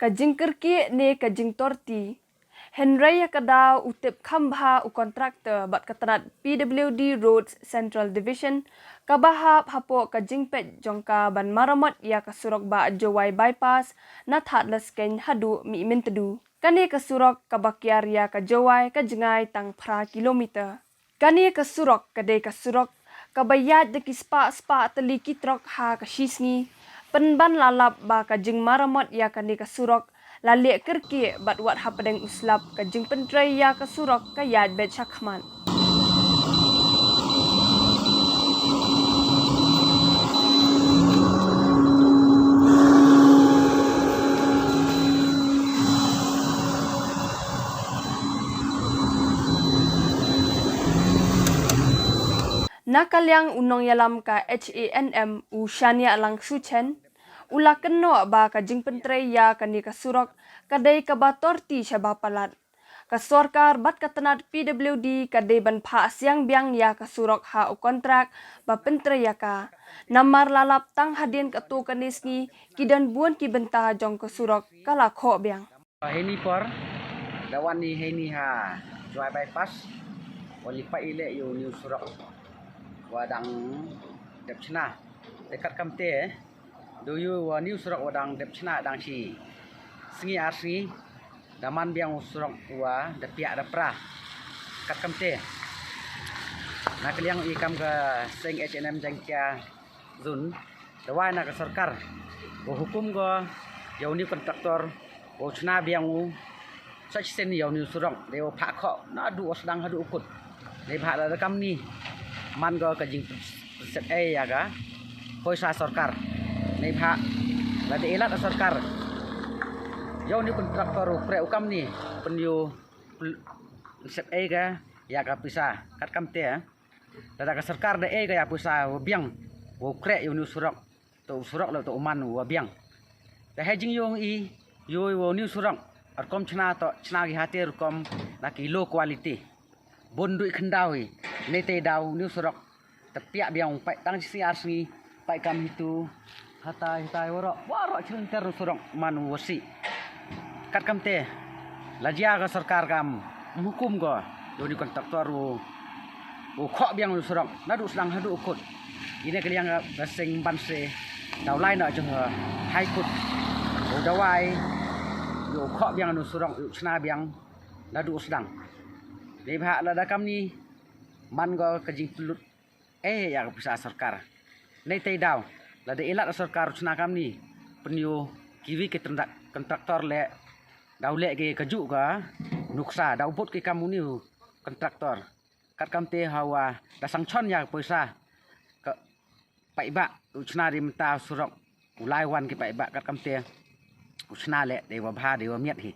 Kajing kerki ne kajing torti. Henry kada utip khambha u kontraktor bat katrat PWD Roads Central Division kabahap hapo kajing pet jongka ban maramot ya kasurok ba jowai bypass na thatlas ken hadu mi mintedu. Kani kasurok kabakyar ya kajowai kajengai tang pra kilometer. Kani kasurok kadai kasurok kabayat de kispa teli kitrok ha kashisngi penban lalap ba kajing maramot ya kani kasurok lalik kerki bat wat hapadeng uslap kajing pentrai ya kasurok kayat bet syakman. Nakalyang unong yalam ka HANM u Shania lang suchen ula keno ba kajing pentrai ya kani kasurok kadai kabatorti syabapalat. Kasorkar bat katanat PWD kadai ban pha siang biang ya kasurok ha u kontrak ba pentrai ya ka. Namar lalap tang hadin katu kanisni kidan buan ki benta jong kasurok kala kho biang. Heni por dawan ni heni ha juai bypass wali pa ile yo new surok wadang depchna dekat kamte do yu wa new surok wadang depchna dang si singi asni daman biang surok wa depia dapra kat kamte na kaliang ikam ka sing HNM jangkia zun dawai na ka sarkar go hukum go yo new kontraktor go chna biang u sach sen yo new surok deo pha kho na du osdang hadu ukut nei bha la kam ni man go kajing set ya ga poisa sarkar nei bha la de elat sarkar yo ni kontraktor pre ukam ni penyu set ga ya ga pisa kat kam te la ka sarkar de ga ya pisa biang wo kre yo ni surok to surok la to man wo biang da hejing yong i yo wo ni surok ar kom chna to chna gi hatir kom na ki low quality bondui khendawi nete daw ni surok tepiak biang pai tang si asni pai kam itu hatai waro chunter surok man wosi kat kam te lajia ga sarkar kam hukum go do ni kontraktor wo kho biang surok na du sedang hadu ukut ine kaliang ga sing ban se daw lai na jong hai kut o dawai yo kho biang nu surok yu chna biang na du sedang dei bha la da kam ni man go kajing pelut ya bisa sarkar nei tei daw la de elat sarkar chna kam ni penyu kiwi ke kontraktor le daw le ke kaju ga nuksa daw bot ke kamu ni kontraktor kat kam te hawa da sangchon ya poisa ka pai ba chna ri mta surok ulai wan ke pai ba kat kam te chna le dewa bha dewa miat hi